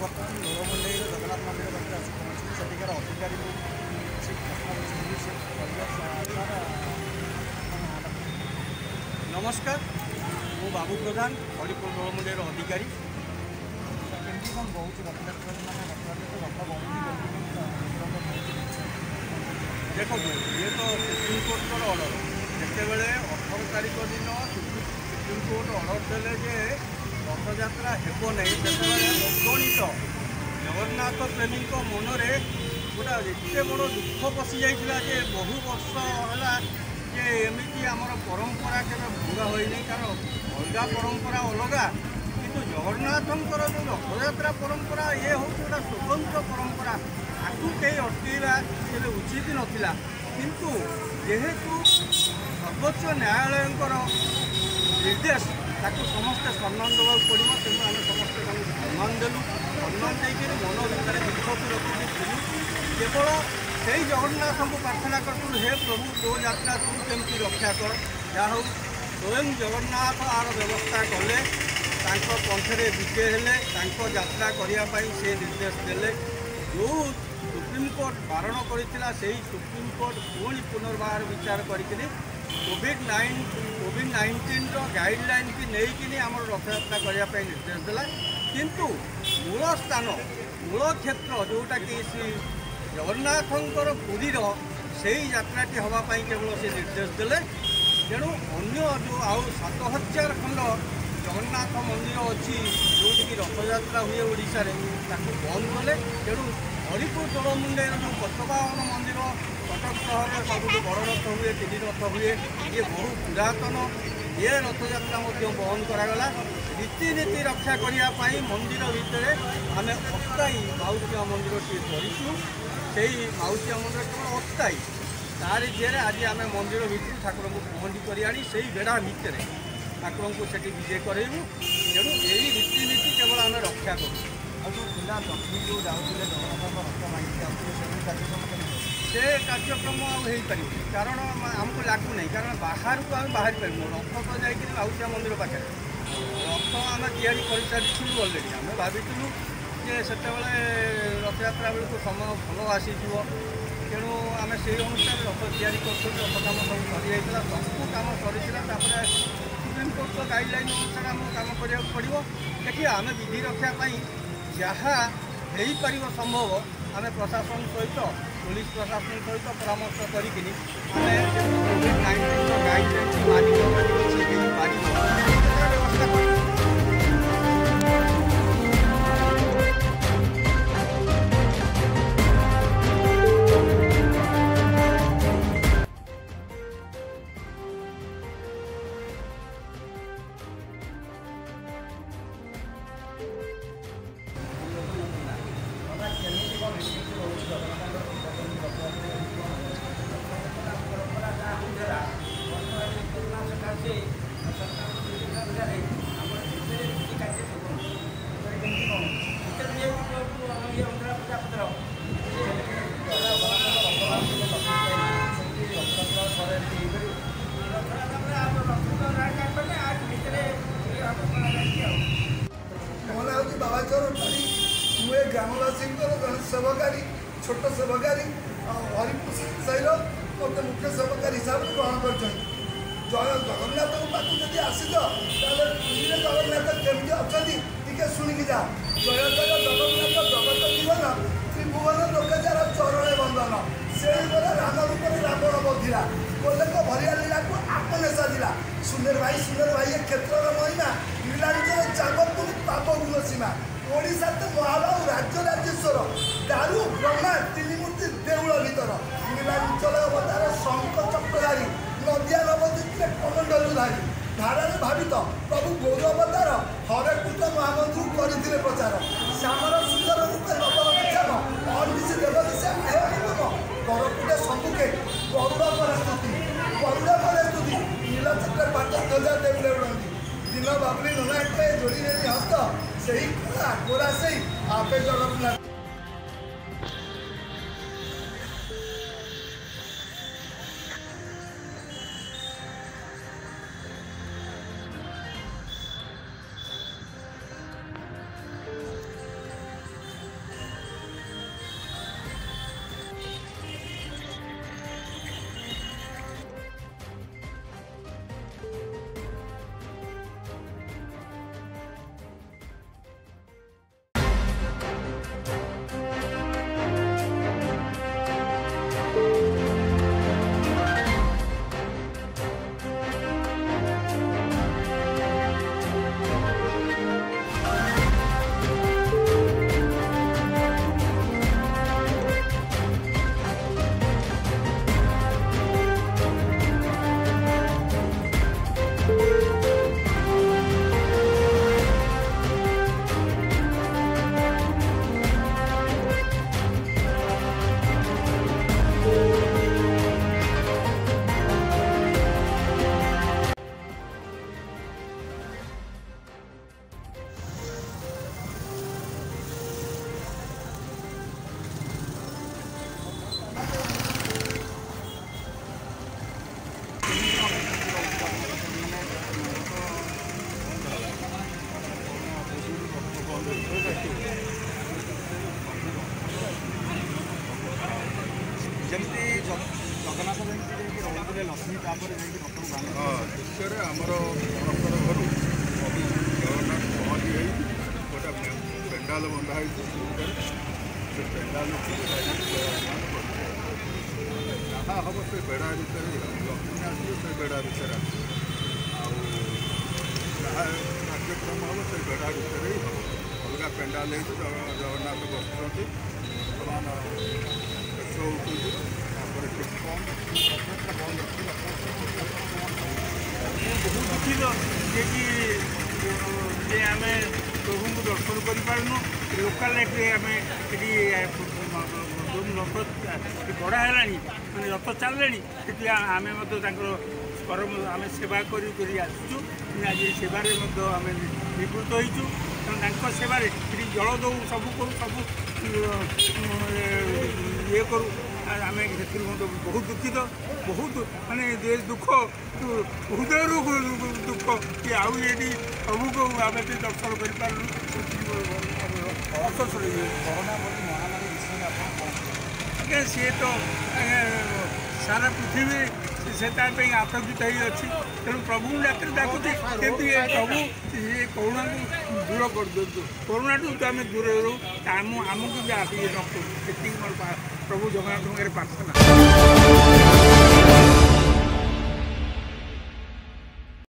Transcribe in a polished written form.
बर्तमान दोरमुंडई जगन्नाथ मंदिर पाखे आसी पहुँची सेठिकार अधिकारी नमस्कार मु बाबू प्रधान हरिपुर दोरमुंडईर अधिकारी केमती कौन बहुत रथयात्रा रथ बहुत देखो ये तो सुप्रीमकोर्टर अर्डर जितेबले 18 तारीख दिन सुप्रीमकोर्ट अर्डर देले जे रथयात्रा हेब नहीं अगणित जगन्नाथ प्रेमी मनरे गोटा एत बड़ दुख पशि जाइए जे बहु वर्ष है जे एमती आमर परंपरा के भंगा होनी कारण अलग परंपरा अलग किंतु जगन्नाथंकर जो रथयात्रा परंपरा ये हूँ गोटा स्वतंत्र परंपरा आपको कहीं अटकवा केवे उचित नाला किंतु जेहेतु सर्वोच्च न्यायालय निर्देश ताकू समस्ते सम्मान देवा पड़ो तेणु आम समस्ते सम्मान देलु सम्मान देकर मन भितर दुख रखी केवल से जगन्नाथ को प्रार्थना करूँ हे प्रभु जो यात्रा तू केमती रक्षा कर जहाँ स्वयं जगन्नाथ आर व्यवस्था कले पंथरे विजय हेले यात्रा करने से निर्देश देले जो सुप्रीमकोर्ट बारण करता से सुप्रीमकोर्ट पुणी पुनर्बार विचार करके कोविड-19 गाइडलाइन की नहीं आम रथयात्रा करने निर्देश देला किंतु मूल स्थान मूल क्षेत्र जोटा कि श्री जगन्नाथंकर पुरीर से यात्राटी हाँपाई केवल से निर्देश देले तेणु अन्य जो आउ 7000 खंड जगन्नाथ मंदिर अच्छी जोटि रथयात्रा हुए ओडिशा रे ताकू बंद कले तेणु हरिपुर दोरमुंडईर जो पतबावन मंदिर कटक सहर सब बड़ रथ हुए 3 रथ हुए ये बहु पुरातन ये रथयात्रा बंद करागला रीतिनीति रक्षा करने मंदिर भितर आम अस्थायी माउसिया मंदिर टी करूँ से माउसिया मंदिर केवल अस्थायी तार दिए आज आम मंदिर भितर ठाकुर को पहुँची कर आनी से बेढ़ा भितर ठाकुर को से विजय करेबू तेणु यही रीतिनीति केवल आम रक्षा करूँ जो पिला लक्ष्मी जो जाऊे जगन्नाथ रथ मांगिक से कार्यक्रम आईपर कारण आमको लगुना कारण बाहर को आम बाहर पार्म रथ तो जाकि माउसिया मंदिर पाखे रथ आम तैयारी कर सारी अलरेडी आम भाविलु जे से रथयात्रा बेलू समय भल आसी तेणु आम से अनुसार रथ तैयारी कर रथ कम सब सरी जाता सब कम सरी सुप्रीमकोर्ट गाइडलाइन अनुसार आम कम करा पड़ो देखिए आम विधि रक्षापी जहाँ हो पार संभव आम प्रशासन सहित पुलिस प्रशासन सहित परामर्श करी कोविड-19 गाइडलाइन मानिक व्यवस्था कर मुझे ग्रामवासी सेवकारी छोट सेवकारी हरिपुर साईर मत मुख्य सेवकारी हिसाब से ग्रहण कर जगन्नाथ पाक जब आसीज जगन्नाथ केमी अच्छा टे शुणिकी जा जय जय जगन्नाथ जगत जीवन त्रिभुवन लोक जार चरण बंधन से राम रूप रावण बधिला गोलेक भरिया लीला को आपने साजिला सुंदर भाई क्षेत्र महिमा लीलांचल जागत पाप गुण सीमा ओडिशा तो महाबाहु राज्य राजेश्वर दारू ब्रह्मा तीन मूर्ति देउल भीतर नीलांचल अवतार शंख चक्रधारी नदिया नवद्वीप कमंडलुधारी धारार भावित प्रभु गौर अवतार हरे कृष्ण महामंत्र करते प्रचार श्यामर सुंदर रूपे नवन विचार अनिश देवदेश आयोजन करपुटे सम्मुखे गरुड़ पर स्तुति नीलचक्र पाट ध्वजा देवले उड़ती दिन बाबली नना जोड़ी हस्त से ही गोरा से आपे जगन्नाथ जमी जगन्नाथ रोते लक्ष्मी तापर विषय आमर घर जगन्नाथ पहुँची गोटे पेंडाल बंधाई से पेंडाल जहाँ हम से बेड़ा भितर लक्ष्मी आसो से बेड़ा भितर कार्यक्रम हम से बेड़ा भितर ही हम अलग पेंडाल जगन्नाथ बसुँच बर्तमान बहुत दुखित जे आम प्रभु को दर्शन करूँ लोकाल आम रथ गढ़ा है मैंने रथ चलिए आम परम आम सेवा कर आसुँ आज सेवार आम निवृत्त होइचु तेणु सेवार जल दौ सब करूँ सब ये करूँ आम से बहुत दुखित बहुत माने देश दुख हृदय दुख कि आउ ये प्रभु को आम दर्शन कर आज्ञा सी तो सारा पृथ्वी से आतंकित अच्छी तेणु प्रभु डाक्तर डाकुचे प्रभु ये करुणा को दूर कर दिखाँ करुणा तो आम दूर रू आमको भी ये न करूँ प्रभु जगन्नाथ प्रार्थना।